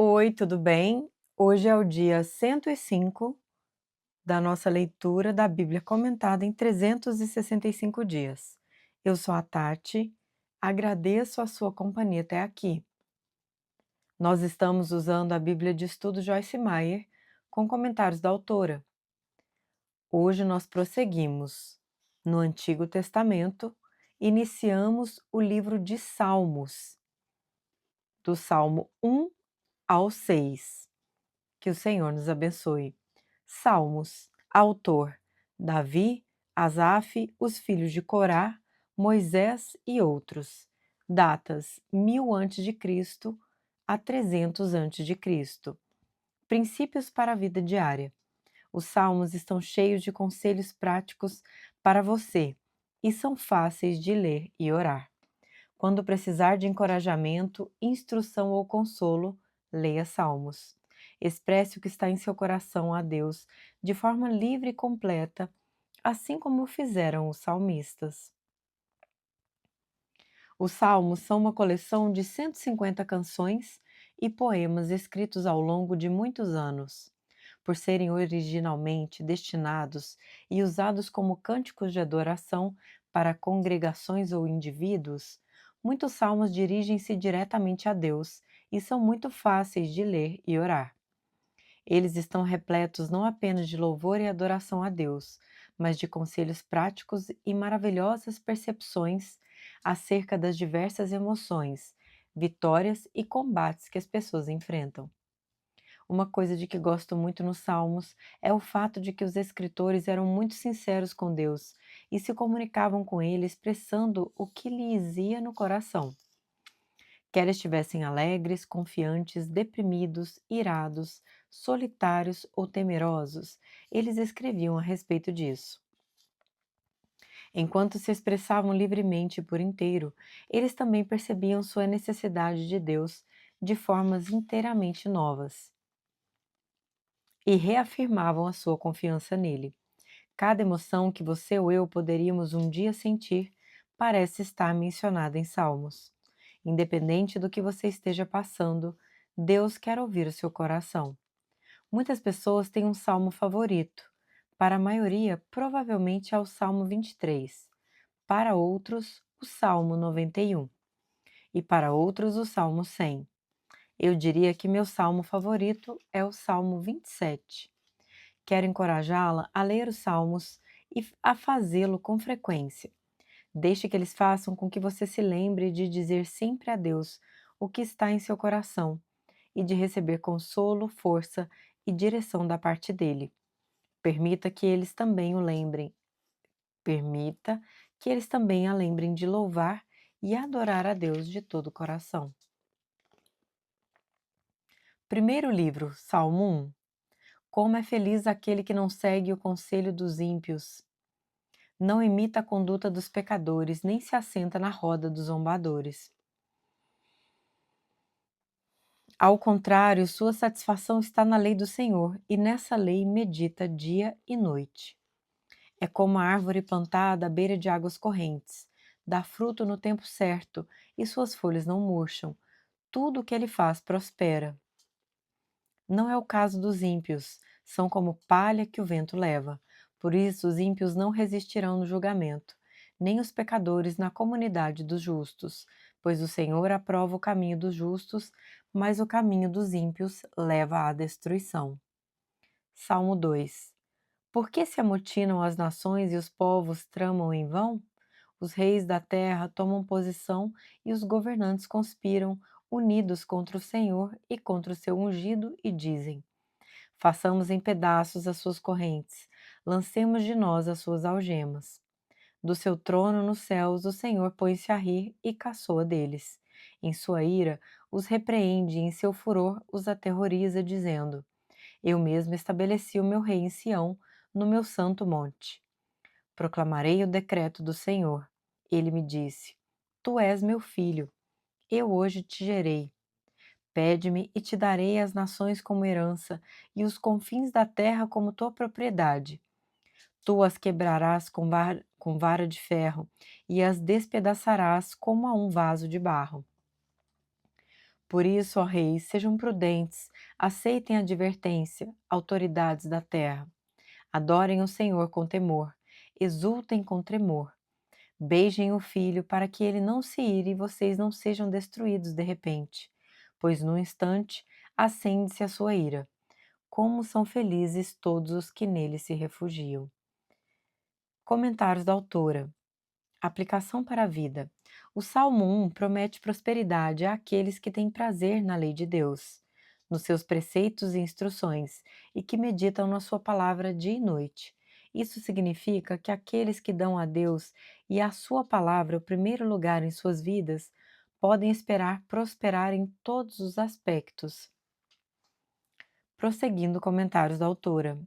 Oi, tudo bem? Hoje é o dia 105 da nossa leitura da Bíblia comentada em 365 dias. Eu sou a Tati, agradeço a sua companhia até aqui. Nós estamos usando a Bíblia de Estudo Joyce Meyer com comentários da autora. Hoje nós prosseguimos no Antigo Testamento, iniciamos o livro de Salmos, do Salmo 1 ao 6. Que o Senhor nos abençoe. Salmos. Autor: Davi, Asaf, os filhos de Corá, Moisés e outros. Datas: 1000 a.C. a 300 a.C. Princípios para a vida diária. Os salmos estão cheios de conselhos práticos para você e são fáceis de ler e orar. Quando precisar de encorajamento, instrução ou consolo, leia Salmos. Expresse o que está em seu coração a Deus de forma livre e completa, assim como fizeram os salmistas. Os Salmos são uma coleção de 150 canções e poemas escritos ao longo de muitos anos. Por serem originalmente destinados e usados como cânticos de adoração para congregações ou indivíduos, muitos salmos dirigem-se diretamente a Deus e são muito fáceis de ler e orar. Eles estão repletos não apenas de louvor e adoração a Deus, mas de conselhos práticos e maravilhosas percepções acerca das diversas emoções, vitórias e combates que as pessoas enfrentam. Uma coisa de que gosto muito nos Salmos é o fato de que os escritores eram muito sinceros com Deus e se comunicavam com Ele expressando o que lhes ia no coração. Quer estivessem alegres, confiantes, deprimidos, irados, solitários ou temerosos, eles escreviam a respeito disso. Enquanto se expressavam livremente por inteiro, eles também percebiam sua necessidade de Deus de formas inteiramente novas e reafirmavam a sua confiança nele. Cada emoção que você ou eu poderíamos um dia sentir parece estar mencionada em Salmos. Independente do que você esteja passando, Deus quer ouvir o seu coração. Muitas pessoas têm um salmo favorito. Para a maioria, provavelmente é o Salmo 23. Para outros, o Salmo 91. E para outros, o Salmo 100. Eu diria que meu salmo favorito é o Salmo 27. Quero encorajá-la a ler os salmos e a fazê-lo com frequência. Deixe que eles façam com que você se lembre de dizer sempre a Deus o que está em seu coração e de receber consolo, força e direção da parte dele. Permita que eles também o lembrem. Permita que eles também a lembrem de louvar e adorar a Deus de todo o coração. Primeiro livro, Salmo 1. Como é feliz aquele que não segue o conselho dos ímpios, não imita a conduta dos pecadores, nem se assenta na roda dos zombadores. Ao contrário, sua satisfação está na lei do Senhor, e nessa lei medita dia e noite. É como a árvore plantada à beira de águas correntes, dá fruto no tempo certo, e suas folhas não murcham. Tudo o que ele faz prospera. Não é o caso dos ímpios, são como palha que o vento leva. Por isso os ímpios não resistirão no julgamento, nem os pecadores na comunidade dos justos, pois o Senhor aprova o caminho dos justos, mas o caminho dos ímpios leva à destruição. Salmo 2. Por que se amotinam as nações e os povos tramam em vão? Os reis da terra tomam posição e os governantes conspiram, unidos contra o Senhor e contra o seu ungido, e dizem: façamos em pedaços as suas correntes, lancemos de nós as suas algemas. Do seu trono nos céus o Senhor põe-se a rir e caçoa deles. Em sua ira os repreende e em seu furor os aterroriza, dizendo: eu mesmo estabeleci o meu rei em Sião, no meu santo monte. Proclamarei o decreto do Senhor. Ele me disse: tu és meu filho, eu hoje te gerei. Pede-me e te darei as nações como herança e os confins da terra como tua propriedade. Tu as quebrarás com vara de ferro e as despedaçarás como a um vaso de barro. Por isso, ó reis, sejam prudentes, aceitem a advertência, autoridades da terra. Adorem o Senhor com temor, exultem com tremor. Beijem o filho para que ele não se ire e vocês não sejam destruídos de repente, pois num instante acende-se a sua ira. Como são felizes todos os que nele se refugiam. Comentários da autora. Aplicação para a vida. O Salmo 1 promete prosperidade àqueles que têm prazer na lei de Deus, nos seus preceitos e instruções, e que meditam na sua palavra dia e noite. Isso significa que aqueles que dão a Deus e à sua palavra o primeiro lugar em suas vidas podem esperar prosperar em todos os aspectos. Prosseguindo comentários da autora.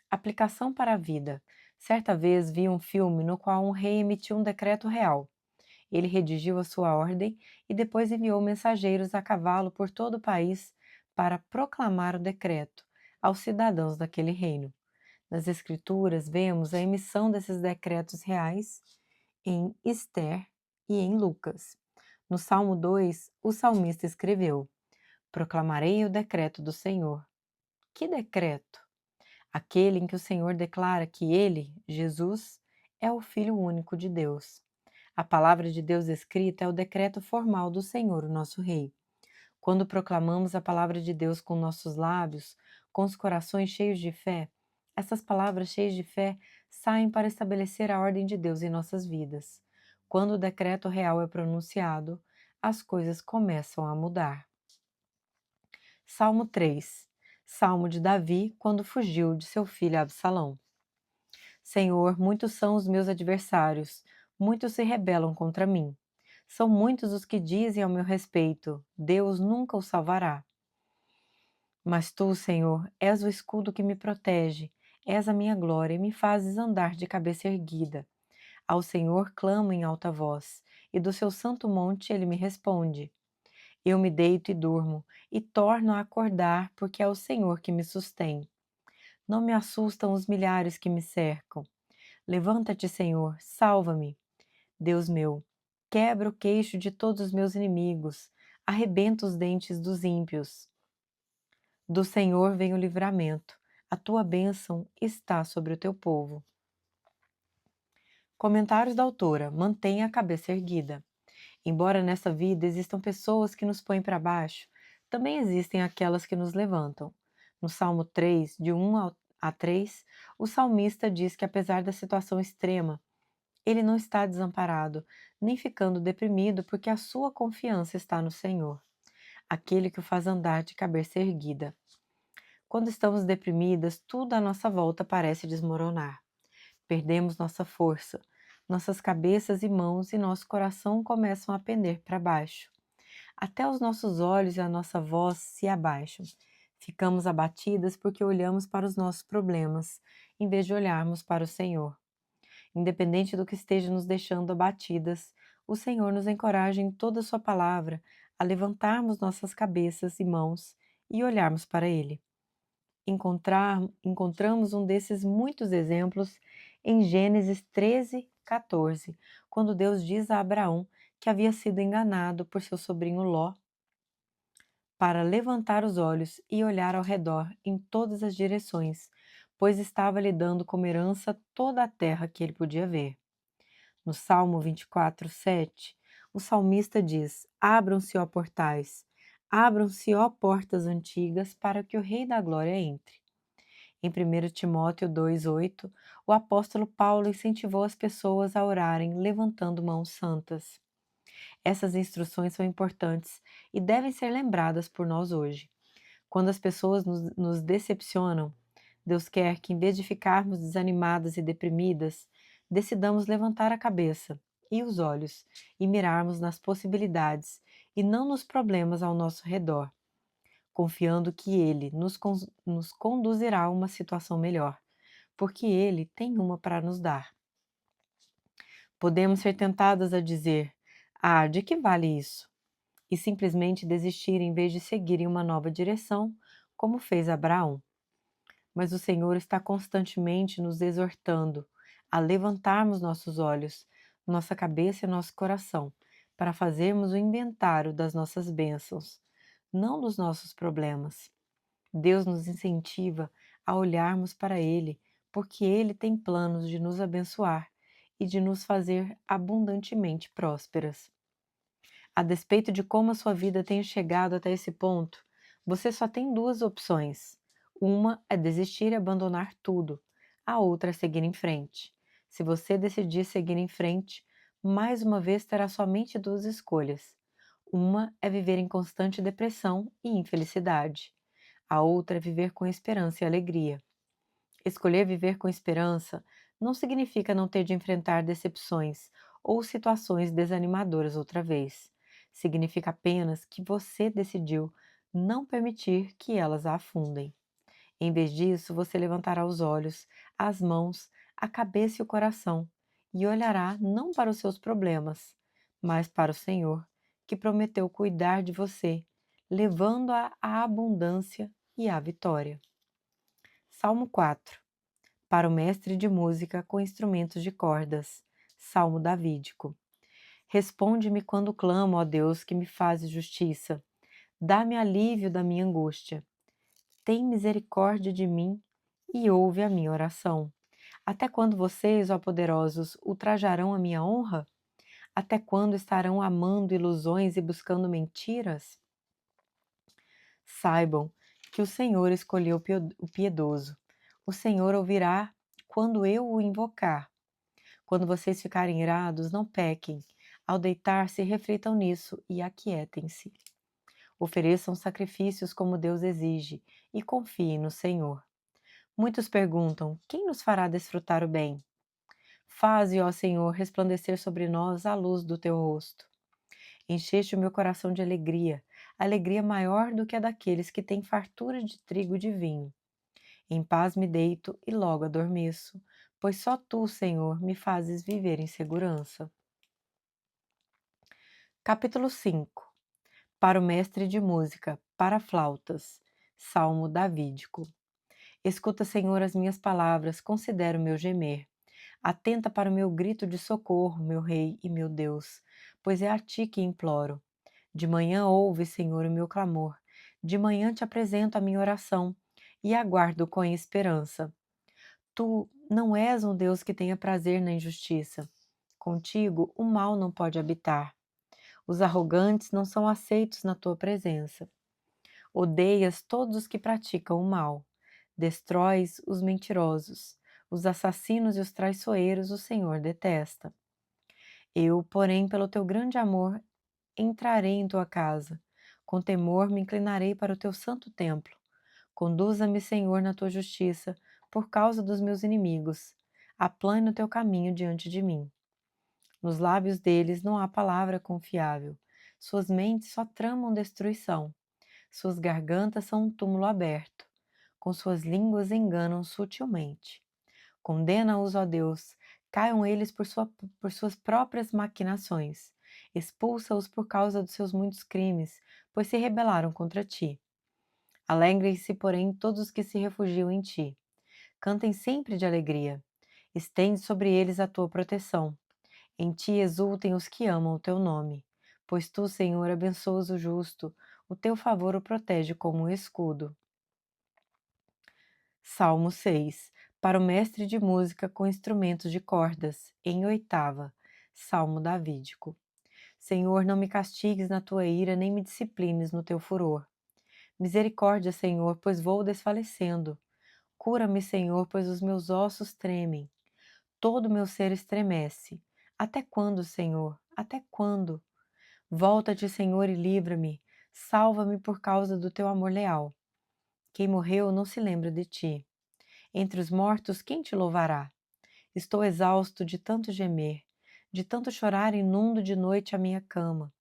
Aplicação para a vida. Certa vez vi um filme no qual um rei emitiu um decreto real. Ele redigiu a sua ordem e depois enviou mensageiros a cavalo por todo o país para proclamar o decreto aos cidadãos daquele reino. Nas Escrituras, vemos a emissão desses decretos reais em Ester e em Lucas. No Salmo 2, o salmista escreveu: Proclamarei o decreto do Senhor. Que decreto? Aquele em que o Senhor declara que Ele, Jesus, é o Filho único de Deus. A palavra de Deus escrita é o decreto formal do Senhor, o nosso Rei. Quando proclamamos a palavra de Deus com nossos lábios, com os corações cheios de fé, essas palavras cheias de fé saem para estabelecer a ordem de Deus em nossas vidas. Quando o decreto real é pronunciado, as coisas começam a mudar. Salmo 3. Salmo de Davi quando fugiu de seu filho Absalão. Senhor, muitos são os meus adversários, muitos se rebelam contra mim. São muitos os que dizem ao meu respeito: Deus nunca o salvará. Mas tu, Senhor, és o escudo que me protege, és a minha glória e me fazes andar de cabeça erguida. Ao Senhor clamo em alta voz, e do seu santo monte ele me responde. Eu me deito e durmo, e torno a acordar, porque é o Senhor que me sustém. Não me assustam os milhares que me cercam. Levanta-te, Senhor, salva-me. Deus meu, quebra o queixo de todos os meus inimigos, arrebenta os dentes dos ímpios. Do Senhor vem o livramento, a tua bênção está sobre o teu povo. Comentários da autora. Mantenha a cabeça erguida. Embora nessa vida existam pessoas que nos põem para baixo, também existem aquelas que nos levantam. No Salmo 3, de 1 a 3, o salmista diz que apesar da situação extrema, ele não está desamparado, nem ficando deprimido, porque a sua confiança está no Senhor, aquele que o faz andar de cabeça erguida. Quando estamos deprimidas, tudo à nossa volta parece desmoronar. Perdemos nossa força, nossas cabeças e mãos e nosso coração começam a pender para baixo. Até os nossos olhos e a nossa voz se abaixam. Ficamos abatidas porque olhamos para os nossos problemas, em vez de olharmos para o Senhor. Independente do que esteja nos deixando abatidas, o Senhor nos encoraja em toda a sua palavra a levantarmos nossas cabeças e mãos e olharmos para Ele. Encontramos um desses muitos exemplos em Gênesis 13, 14, quando Deus diz a Abraão que havia sido enganado por seu sobrinho Ló para levantar os olhos e olhar ao redor em todas as direções, pois estava lhe dando como herança toda a terra que ele podia ver. No Salmo 24, 7, o salmista diz: Abram-se, ó portais, abram-se, ó portas antigas, para que o Rei da Glória entre. Em 1 Timóteo 2,8, o apóstolo Paulo incentivou as pessoas a orarem levantando mãos santas. Essas instruções são importantes e devem ser lembradas por nós hoje. Quando as pessoas nos decepcionam, Deus quer que, em vez de ficarmos desanimadas e deprimidas, decidamos levantar a cabeça e os olhos e mirarmos nas possibilidades e não nos problemas ao nosso redor, confiando que Ele nos conduzirá a uma situação melhor, porque Ele tem uma para nos dar. Podemos ser tentadas a dizer: Ah, de que vale isso? E simplesmente desistir em vez de seguir em uma nova direção, como fez Abraão. Mas o Senhor está constantemente nos exortando a levantarmos nossos olhos, nossa cabeça e nosso coração, para fazermos o inventário das nossas bênçãos, não dos nossos problemas. Deus nos incentiva a olharmos para Ele, porque Ele tem planos de nos abençoar e de nos fazer abundantemente prósperas. A despeito de como a sua vida tenha chegado até esse ponto, você só tem duas opções. Uma é desistir e abandonar tudo, a outra é seguir em frente. Se você decidir seguir em frente, mais uma vez terá somente duas escolhas. Uma é viver em constante depressão e infelicidade. A outra é viver com esperança e alegria. Escolher viver com esperança não significa não ter de enfrentar decepções ou situações desanimadoras outra vez. Significa apenas que você decidiu não permitir que elas a afundem. Em vez disso, você levantará os olhos, as mãos, a cabeça e o coração e olhará não para os seus problemas, mas para o Senhor, que prometeu cuidar de você, levando-a à abundância e à vitória. Salmo 4. Para o mestre de música com instrumentos de cordas. Salmo davídico. Responde-me quando clamo, ó Deus, que me fazes justiça. Dá-me alívio da minha angústia. Tem misericórdia de mim e ouve a minha oração. Até quando vocês, ó poderosos, ultrajarão a minha honra? Até quando estarão amando ilusões e buscando mentiras? Saibam que o Senhor escolheu o piedoso. O Senhor ouvirá quando eu o invocar. Quando vocês ficarem irados, não pequem. Ao deitar-se, reflitam nisso e aquietem-se. Ofereçam sacrifícios como Deus exige e confiem no Senhor. Muitos perguntam: quem nos fará desfrutar o bem? Faze, ó Senhor, resplandecer sobre nós a luz do teu rosto. Encheste o meu coração de alegria, alegria maior do que a daqueles que têm fartura de trigo e de vinho. Em paz me deito e logo adormeço, pois só tu, Senhor, me fazes viver em segurança. Capítulo 5. Para o mestre de música, para flautas. Salmo davídico. Escuta, Senhor, as minhas palavras, considera o meu gemer. Atenta para o meu grito de socorro, meu Rei e meu Deus, pois é a ti que imploro. De manhã ouve, Senhor, o meu clamor. De manhã te apresento a minha oração e aguardo com esperança. Tu não és um Deus que tenha prazer na injustiça. Contigo o mal não pode habitar. Os arrogantes não são aceitos na tua presença. Odeias todos os que praticam o mal. Destróis os mentirosos. Os assassinos e os traiçoeiros o Senhor detesta. Eu, porém, pelo teu grande amor, entrarei em tua casa. Com temor me inclinarei para o teu santo templo. Conduza-me, Senhor, na tua justiça, por causa dos meus inimigos. Aplane o teu caminho diante de mim. Nos lábios deles não há palavra confiável. Suas mentes só tramam destruição. Suas gargantas são um túmulo aberto. Com suas línguas enganam sutilmente. Condena-os, ó Deus. Caiam eles por suas próprias maquinações. Expulsa-os por causa dos seus muitos crimes, pois se rebelaram contra ti. Alegrem-se, porém, todos os que se refugiam em ti. Cantem sempre de alegria. Estende sobre eles a tua proteção. Em ti exultem os que amam o teu nome. Pois tu, Senhor, abençoas o justo, o teu favor o protege como um escudo. Salmo 6. Para o mestre de música com instrumentos de cordas, em oitava. Salmo davídico. Senhor, não me castigues na tua ira, nem me disciplines no teu furor. Misericórdia, Senhor, pois vou desfalecendo. Cura-me, Senhor, pois os meus ossos tremem. Todo o meu ser estremece. Até quando, Senhor? Até quando? Volta-te, Senhor, e livra-me. Salva-me por causa do teu amor leal. Quem morreu não se lembra de ti. Entre os mortos, quem te louvará? Estou exausto de tanto gemer, de tanto chorar, inundo de noite a minha cama.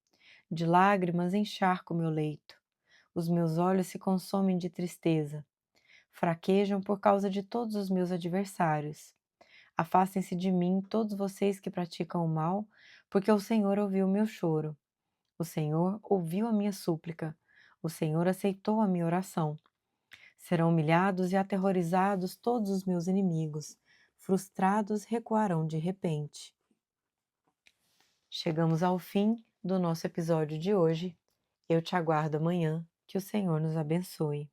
De lágrimas encharco meu leito. Os meus olhos se consomem de tristeza. Fraquejam por causa de todos os meus adversários. Afastem-se de mim todos vocês que praticam o mal, porque o Senhor ouviu o meu choro. O Senhor ouviu a minha súplica. O Senhor aceitou a minha oração. Serão humilhados e aterrorizados todos os meus inimigos. Frustrados recuarão de repente. Chegamos ao fim do nosso episódio de hoje. Eu te aguardo amanhã, Que o Senhor nos abençoe.